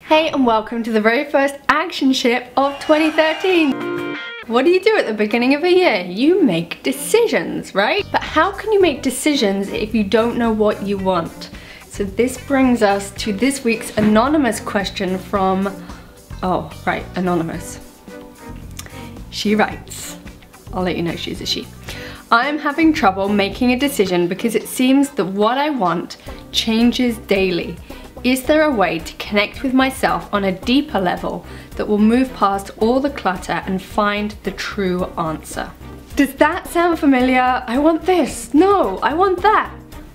Hey and welcome to the very first action ship of 2013. What do you do at the beginning of a year? You make decisions, right? But how can you make decisions if you don't know what you want? So this brings us to this week's anonymous question from, anonymous. She writes, I'll let you know she's a she. I'm having trouble making a decision because it seems that what I want changes daily. Is there a way to connect with myself on a deeper level that will move past all the clutter and find the true answer? Does that sound familiar? I want this. No, I want that.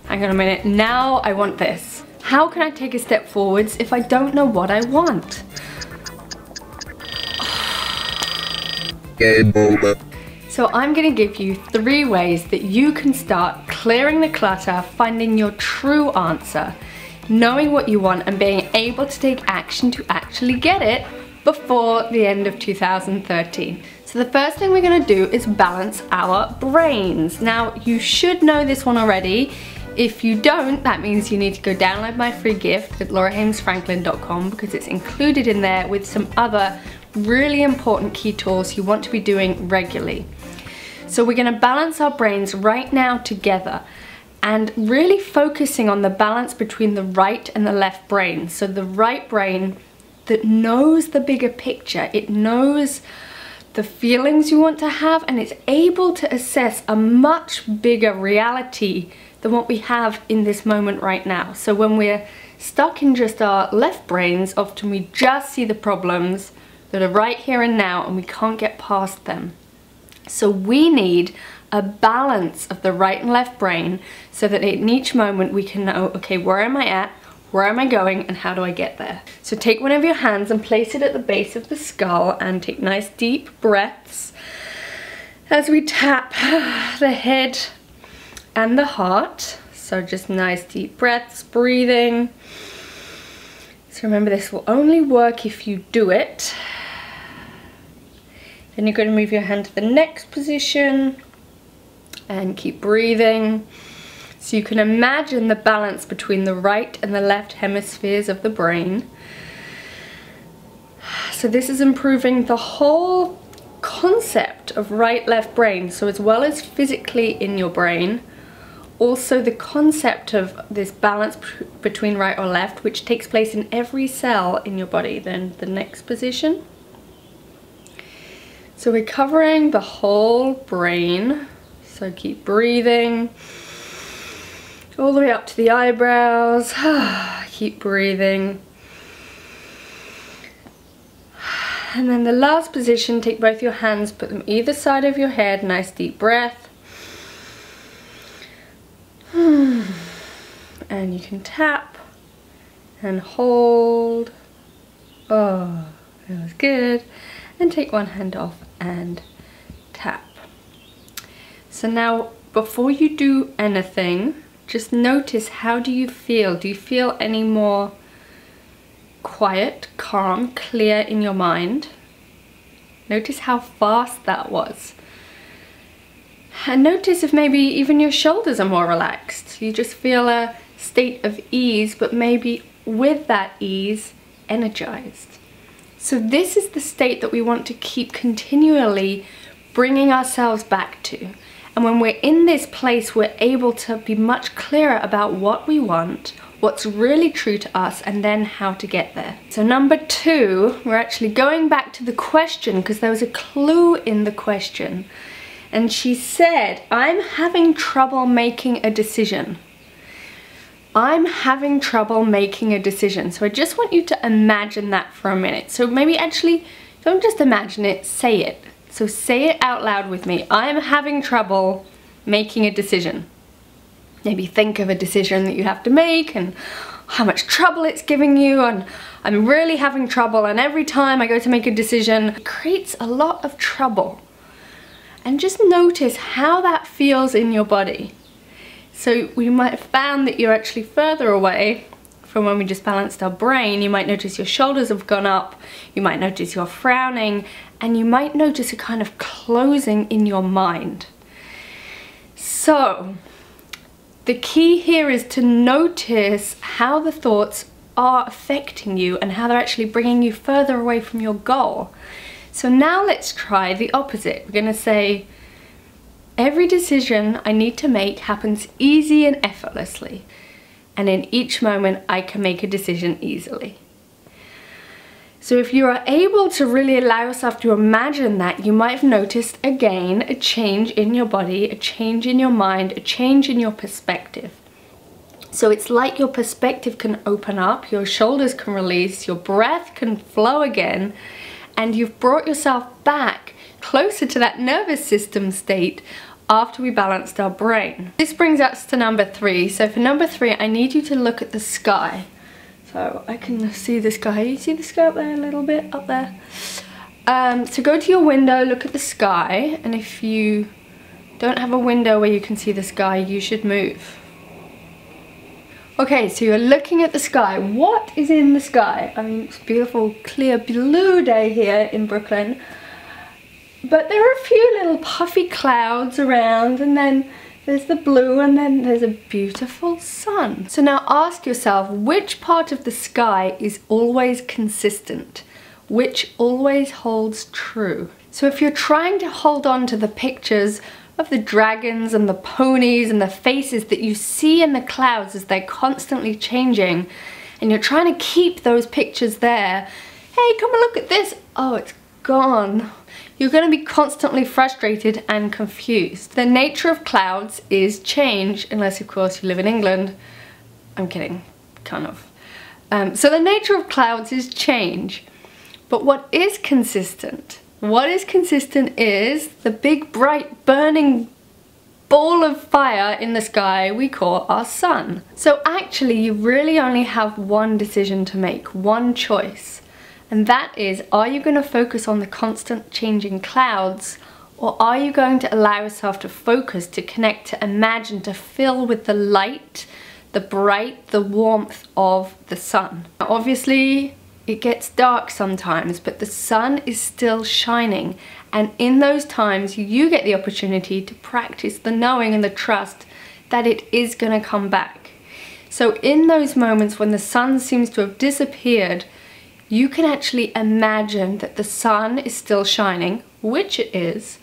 Hang on a minute. Now I want this. How can I take a step forwards if I don't know what I want? Game over. So I'm going to give you 3 ways that you can start clearing the clutter, finding your true answer, knowing what you want and being able to take action to actually get it before the end of 2013. So the first thing we're going to do is balance our brains. Now you should know this one already. If you don't, that means you need to go download my free gift at laurahamesfranklin.com because it's included in there with some other really important key tools you want to be doing regularly. So we're going to balance our brains right now together and really focusing on the balance between the right and the left brain. So the right brain that knows the bigger picture, it knows the feelings you want to have and it's able to assess a much bigger reality than what we have in this moment right now. So when we're stuck in just our left brains, often we just see the problems that are right here and now and we can't get past them. So we need a balance of the right and left brain so that in each moment we can know, okay, where am I at, where am I going, and how do I get there? So take one of your hands and place it at the base of the skull and take nice deep breaths as we tap the head and the heart. So just nice deep breaths, breathing. So remember, this will only work if you do it. Then you're going to move your hand to the next position and keep breathing. So you can imagine the balance between the right and the left hemispheres of the brain. So this is improving the whole concept of right-left brain. So as well as physically in your brain, also the concept of this balance between right or left, which takes place in every cell in your body. Then the next position. So we're covering the whole brain. So keep breathing all the way up to the eyebrows. Keep breathing. And then the last position, take both your hands, put them either side of your head, nice deep breath. And you can tap and hold. Oh, that was good. And take one hand off and tap. So now, before you do anything, just notice, how do you feel? Do you feel any more quiet, calm, clear in your mind? Notice how fast that was. And notice if maybe even your shoulders are more relaxed. You just feel a state of ease, but maybe with that ease, energized. So this is the state that we want to keep continually bringing ourselves back to. And when we're in this place, we're able to be much clearer about what we want, what's really true to us, and then how to get there. So number 2, we're actually going back to the question because there was a clue in the question. And she said, I'm having trouble making a decision. I'm having trouble making a decision. So I just want you to imagine that for a minute. So maybe actually, don't just imagine it, say it. So say it out loud with me. I'm having trouble making a decision. Maybe think of a decision that you have to make and how much trouble it's giving you, and I'm really having trouble, and every time I go to make a decision, it creates a lot of trouble. And just notice how that feels in your body. So we might have found that you're actually further away from when we just balanced our brain. You might notice your shoulders have gone up, you might notice you're frowning, and you might notice a kind of closing in your mind. So the key here is to notice how the thoughts are affecting you and how they're actually bringing you further away from your goal. So now let's try the opposite. We're going to say, every decision I need to make happens easy and effortlessly, and in each moment I can make a decision easily. So if you are able to really allow yourself to imagine that, you might have noticed again a change in your body, a change in your mind, a change in your perspective. So it's like your perspective can open up, your shoulders can release, your breath can flow again, and you've brought yourself back closer to that nervous system state after we balanced our brain. This brings us to number 3. So for number 3, I need you to look at the sky. So I can see the sky. You see the sky up there a little bit? Up there. So go to your window, look at the sky, and if you don't have a window where you can see the sky, you should move. Okay, so you're looking at the sky. What is in the sky? I mean, it's a beautiful, clear blue day here in Brooklyn. But there are a few little puffy clouds around, and then there's the blue, and then there's a beautiful sun. So now ask yourself, which part of the sky is always consistent? Which always holds true? So if you're trying to hold on to the pictures of the dragons and the ponies and the faces that you see in the clouds as they're constantly changing, and you're trying to keep those pictures there, hey, come and look at this. Oh, it's gone. You're going to be constantly frustrated and confused. The nature of clouds is change, unless of course you live in England. I'm kidding, kind of. So the nature of clouds is change. But what is consistent? What is consistent is the big bright burning ball of fire in the sky we call our sun. So actually you really only have one decision to make, one choice. And that is, are you going to focus on the constant changing clouds, or are you going to allow yourself to focus, to connect, to imagine, to fill with the light, the bright, the warmth of the sun? Now, obviously, it gets dark sometimes, but the sun is still shining. And in those times, you get the opportunity to practice the knowing and the trust that it is going to come back. So in those moments when the sun seems to have disappeared, you can actually imagine that the sun is still shining, which it is,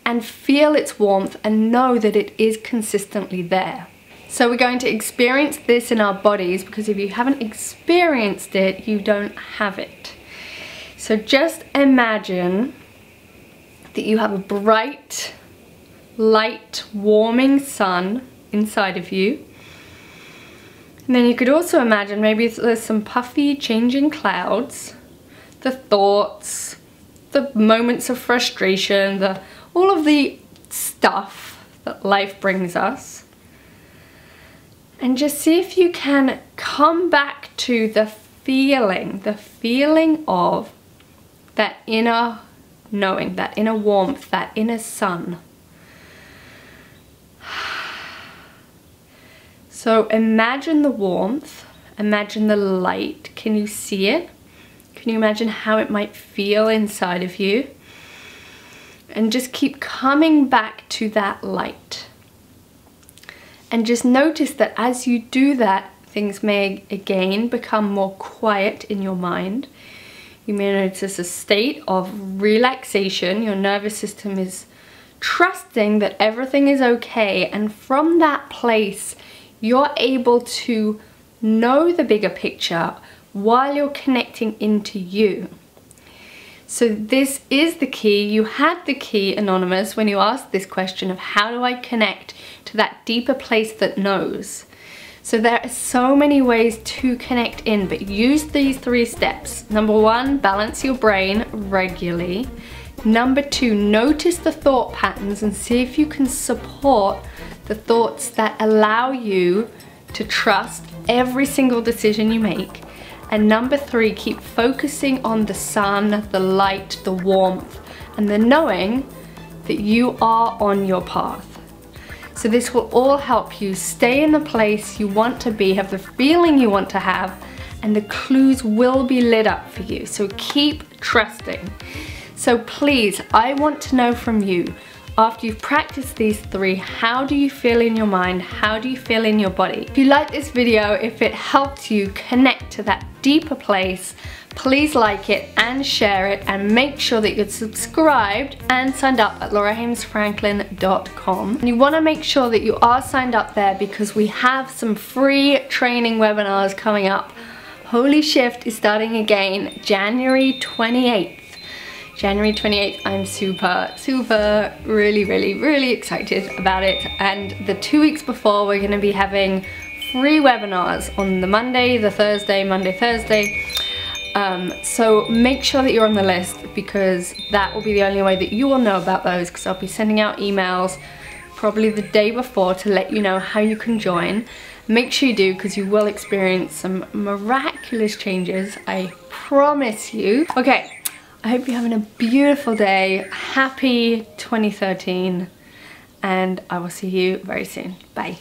and feel its warmth and know that it is consistently there. So we're going to experience this in our bodies, because if you haven't experienced it, you don't have it. So just imagine that you have a bright, light, warming sun inside of you. And then you could also imagine maybe there's some puffy changing clouds, the thoughts, the moments of frustration, all of the stuff that life brings us. And just see if you can come back to the feeling of that inner knowing, that inner warmth, that inner sun. So imagine the warmth, imagine the light. Can you see it? Can you imagine how it might feel inside of you? And just keep coming back to that light. And just notice that as you do that, things may again become more quiet in your mind. You may notice a state of relaxation. Your nervous system is trusting that everything is okay, and from that place you're able to know the bigger picture while you're connecting into you. So this is the key. You had the key, Anonymous, when you asked this question of how do I connect to that deeper place that knows. So there are so many ways to connect in, but use these 3 steps. Number 1, balance your brain regularly. Number 2, notice the thought patterns and see if you can support the thoughts that allow you to trust every single decision you make. And number 3, keep focusing on the sun, the light, the warmth, and the knowing that you are on your path. So this will all help you stay in the place you want to be, have the feeling you want to have, and the clues will be lit up for you. So keep trusting. So please, I want to know from you, after you've practiced these 3, how do you feel in your mind? How do you feel in your body? If you like this video, if it helped you connect to that deeper place, please like it and share it, and make sure that you're subscribed and signed up at laurahamesfranklin.com. And you want to make sure that you are signed up there because we have some free training webinars coming up. Holy Shift is starting again January 28th. January 28th, I'm super, really excited about it. And the 2 weeks before, we're gonna be having free webinars on the Monday, the Thursday, Monday, Thursday. So make sure that you're on the list, because that will be the only way that you will know about those, because I'll be sending out emails probably the day before to let you know how you can join. Make sure you do, because you will experience some miraculous changes, I promise you. Okay. I hope you're having a beautiful day. Happy 2013, and I will see you very soon. Bye.